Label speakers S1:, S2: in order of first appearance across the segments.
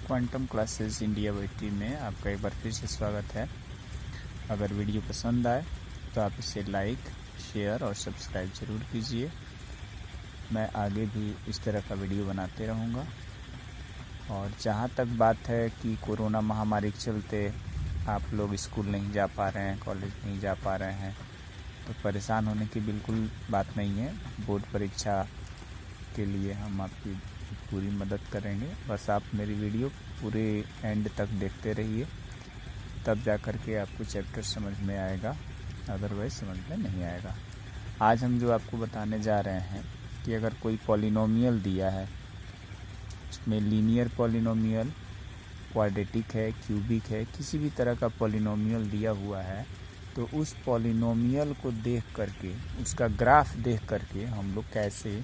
S1: Quantum classes India battery में आपका एक बार फिर से स्वागत है। अगर वीडियो पसंद आए तो आप इसे लाइक, शेयर और सब्सक्राइब ज़रूर कीजिए। मैं आगे भी इस तरह का वीडियो बनाते रहूँगा। और जहाँ तक बात है कि कोरोना महामारी के चलते आप लोग स्कूल नहीं जा पा रहे हैं, कॉलेज नहीं जा पा रहे हैं, तो परेशान होने की बिल्कुल बात नहीं है। बोर्ड परीक्षा के लिए हम आपकी पूरी मदद करेंगे। बस आप मेरी वीडियो पूरे एंड तक देखते रहिए, तब जा कर के आपको चैप्टर समझ में आएगा, अदरवाइज समझ में नहीं आएगा। आज हम जो आपको बताने जा रहे हैं कि अगर कोई पॉलिनोमियल दिया है, उसमें लीनियर पॉलिनोमियल, क्वाड्रेटिक है, क्यूबिक है, किसी भी तरह का पॉलिनोमियल दिया हुआ है, तो उस पॉलिनोमियल को देख करके, उसका ग्राफ देख करके हम लोग कैसे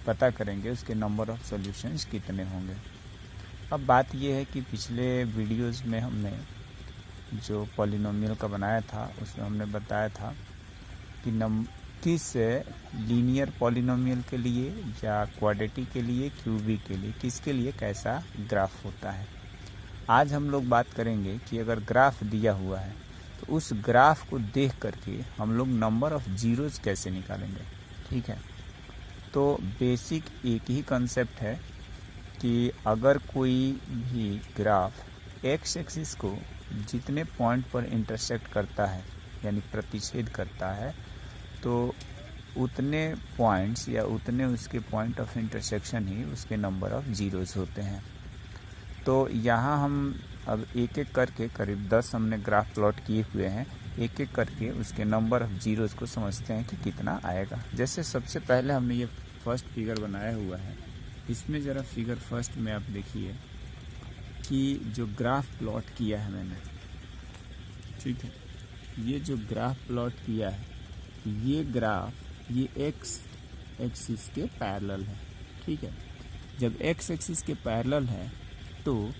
S1: पता करेंगे उसके नंबर ऑफ़ सॉल्यूशंस कितने होंगे। अब बात यह है कि पिछले वीडियोस में हमने जो पॉलिनोमियल का बनाया था उसमें हमने बताया था कि किस लीनियर पॉलिनोमियल के लिए या क्वाड्रेटिक के लिए, क्यूबिक के लिए, किसके लिए कैसा ग्राफ होता है। आज हम लोग बात करेंगे कि अगर ग्राफ दिया हुआ है तो उस ग्राफ को देख करके हम लोग नंबर ऑफ़ जीरोज़ कैसे निकालेंगे। ठीक है, तो बेसिक एक ही कंसेप्ट है कि अगर कोई भी ग्राफ एक्स एक्सिस को जितने पॉइंट पर इंटरसेक्ट करता है, यानी प्रतिच्छेद करता है, तो उतने पॉइंट्स या उतने उसके पॉइंट ऑफ इंटरसेक्शन ही उसके नंबर ऑफ़ जीरोज़ होते हैं। तो यहाँ हम अब एक एक करके करीब 10 हमने ग्राफ प्लॉट किए हुए हैं। एक एक करके उसके नंबर ऑफ़ जीरोज़ को समझते हैं कि कितना आएगा। जैसे सबसे पहले हमने ये फर्स्ट फिगर बनाया हुआ है। इसमें ज़रा फिगर फर्स्ट में आप देखिए कि जो ग्राफ प्लॉट किया है मैंने, ठीक है, ये जो ग्राफ प्लॉट किया है, ये ग्राफ ये एक्स एक्सिस के पैरेलल है। ठीक है, जब एक्स एक्सिस के पैरेलल है तो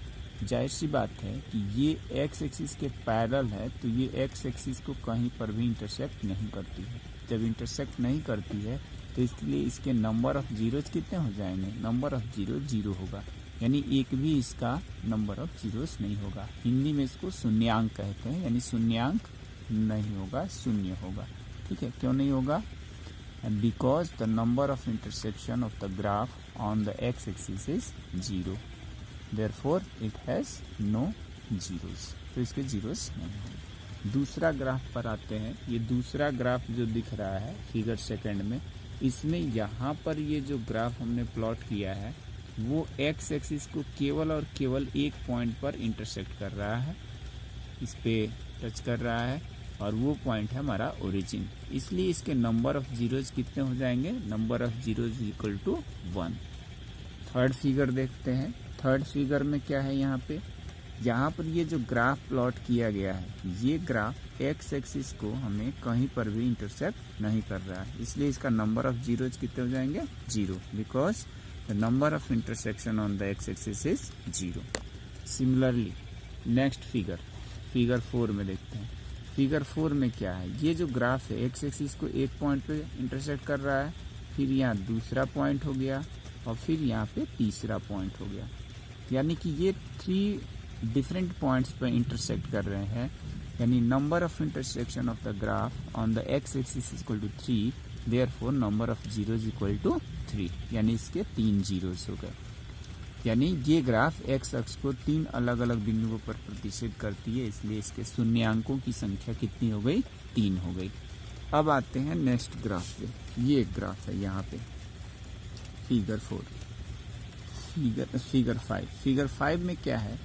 S1: जाहिर सी बात है कि ये एक्स एक्सिस के पैरेलल है, तो ये एक्स एक्सिस को कहीं पर भी इंटरसेक्ट नहीं करती है। जब इंटरसेक्ट नहीं करती है तो इसलिए इसके नंबर ऑफ़ जीरोज़ कितने हो जाएंगे, नंबर ऑफ़ जीरो जीरो होगा, यानी एक भी इसका नंबर ऑफ़ जीरोज़ नहीं होगा। हिंदी में इसको शून्यांक कहते हैं, यानी शून्यांक नहीं होगा, शून्य होगा। ठीक है, क्यों नहीं होगा? Because the number of intersection of the graph on the x axis is zero, therefore it has no zeros, तो इसके जीरोज़ नहीं होंगे। दूसरा ग्राफ पर आते हैं। ये दूसरा ग्राफ जो दिख रहा है फिगर सेकंड में, इसमें यहाँ पर ये जो ग्राफ हमने प्लॉट किया है वो एक्स एक्सिस को केवल और केवल एक पॉइंट पर इंटरसेक्ट कर रहा है, इस पे टच कर रहा है, और वो पॉइंट है हमारा ओरिजिन। इसलिए इसके नंबर ऑफ़ जीरोज़ कितने हो जाएंगे, number of zeros equal to 1। Third figure देखते हैं। थर्ड फिगर में क्या है, यहाँ पर ये जो ग्राफ प्लॉट किया गया है, ये ग्राफ एक्स एक्सिस को हमें कहीं पर भी इंटरसेक्ट नहीं कर रहा है, इसलिए इसका नंबर ऑफ़ जीरोज़ कितने हो जाएंगे, zero, because the number of intersection on the x axis is zero. Similarly next figure 4 में देखते हैं। फिगर 4 में क्या है, ये जो ग्राफ है एक्स एक्सिस को एक पॉइंट पे इंटरसेक्ट कर रहा है, फिर यहाँ दूसरा पॉइंट हो गया, और फिर यहाँ पे तीसरा पॉइंट हो गया, यानी कि ये 3 डिफरेंट पॉइंट्स पर इंटरसेक्ट कर रहे हैं, यानी number of intersection of the graph on the x axis equal to 3, therefore number of zeros equal to 3, यानी इसके 3 जीरोज़ हो गए। यानी ये ग्राफ एक्स अक्ष को 3 अलग अलग बिंदुओं पर प्रतिच्छेद करती है, इसलिए इसके शून्यांकों की संख्या कितनी हो गई, 3 हो गई। अब आते हैं नेक्स्ट ग्राफ पे। ये एक ग्राफ है यहाँ पे फिगर 4। फिगर 5 में क्या है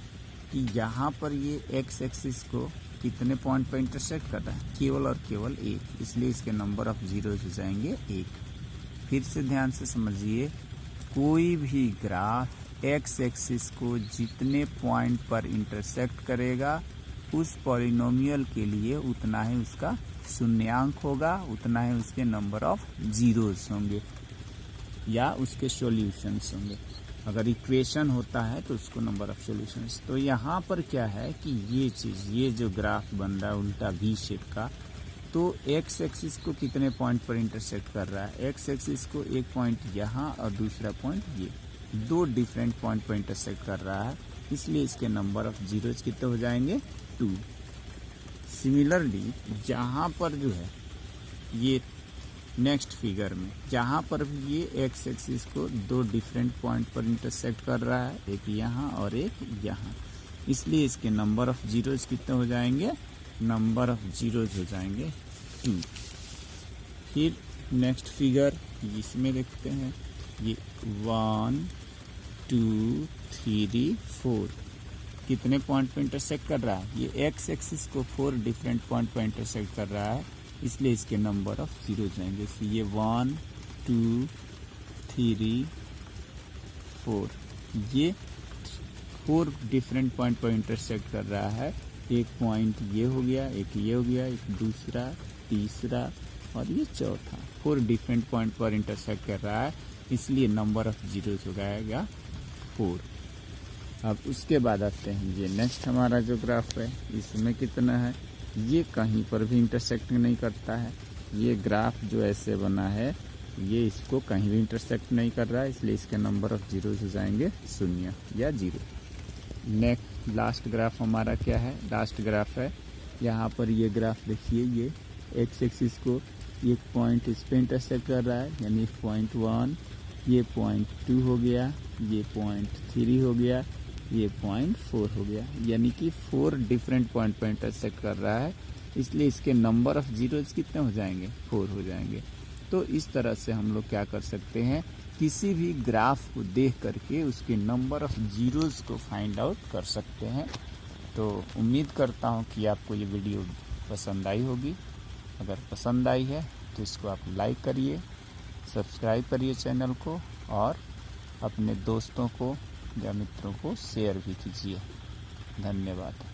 S1: कि यहाँ पर ये एक्स एक्सिस को कितने पॉइंट पर इंटरसेक्ट कर रहा है, केवल और केवल एक, इसलिए इसके नंबर ऑफ़ जीरोज़ हो जाएंगे 1। फिर से ध्यान से समझिए, कोई भी ग्राफ एक्स एक्सिस को जितने पॉइंट पर इंटरसेक्ट करेगा उस पॉलिनोमियल के लिए उतना ही उसका शून्यांक होगा, उतना ही उसके नंबर ऑफ़ जीरोज़ होंगे या उसके सॉल्यूशंस होंगे। अगर इक्वेशन होता है तो उसको नंबर ऑफ सॉल्यूशंस। तो यहाँ पर क्या है कि ये चीज़, ये जो ग्राफ बन रहा है उल्टा वी शेप का, तो एक्स एक्सिस को कितने पॉइंट पर इंटरसेक्ट कर रहा है, एक्स एक्सिस को एक पॉइंट यहाँ और दूसरा पॉइंट ये, दो डिफरेंट पॉइंट पर इंटरसेक्ट कर रहा है, इसलिए इसके नंबर ऑफ जीरोज कितने हो जाएंगे 2। सिमिलरली जहाँ पर जो है ये नेक्स्ट फिगर में जहाँ पर भी ये एक्स एक्सिस को दो डिफरेंट पॉइंट पर इंटरसेक्ट कर रहा है, एक यहाँ और एक यहाँ, इसलिए इसके नंबर ऑफ जीरोज कितने हो जाएंगे, नंबर ऑफ जीरोज हो जाएंगे 2। फिर नेक्स्ट फिगर इसमें देखते हैं, ये 1 2 3 4 कितने पॉइंट पर इंटरसेक्ट कर रहा है, ये एक्स एक्सिस को 4 डिफरेंट पॉइंट पर इंटरसेक्ट कर रहा है, इसलिए इसके नंबर ऑफ जीरो जाएंगे। ये 1 2 3 4 ये 4 डिफरेंट पॉइंट पर इंटरसेक्ट कर रहा है। एक पॉइंट ये हो गया, एक ये हो गया, एक दूसरा, तीसरा और ये चौथा, 4 डिफरेंट पॉइंट पर इंटरसेक्ट कर रहा है, इसलिए नंबर ऑफ जीरोज हो जाएगा 4। अब उसके बाद आते हैं ये नेक्स्ट हमारा जो ग्राफ है, इसमें कितना है, ये कहीं पर भी इंटरसेक्ट नहीं करता है। ये ग्राफ जो ऐसे बना है ये इसको कहीं भी इंटरसेक्ट नहीं कर रहा है, इसलिए इसके नंबर ऑफ जीरोज हो जाएंगे 0 या 0। नेक्स्ट लास्ट ग्राफ हमारा क्या है, लास्ट ग्राफ है यहाँ पर ये ग्राफ देखिए, ये एक्स एक्सिस को एक पॉइंट इस पर इंटरसेक्ट कर रहा है, यानी पॉइंट 1, ये पॉइंट 2 हो गया, ये पॉइंट 3 हो गया, ये पॉइंट 4 हो गया, यानी कि 4 डिफरेंट पॉइंट पर इंटरसेक्ट कर रहा है, इसलिए इसके नंबर ऑफ जीरोज कितने हो जाएंगे, 4 हो जाएंगे। तो इस तरह से हम लोग क्या कर सकते हैं, किसी भी ग्राफ को देख करके उसके नंबर ऑफ जीरोज को फाइंड आउट कर सकते हैं। तो उम्मीद करता हूँ कि आपको ये वीडियो पसंद आई होगी। अगर पसंद आई है तो इसको आप लाइक करिए, सब्सक्राइब करिए चैनल को और अपने दोस्तों को या मित्रों को शेयर भी कीजिए। धन्यवाद।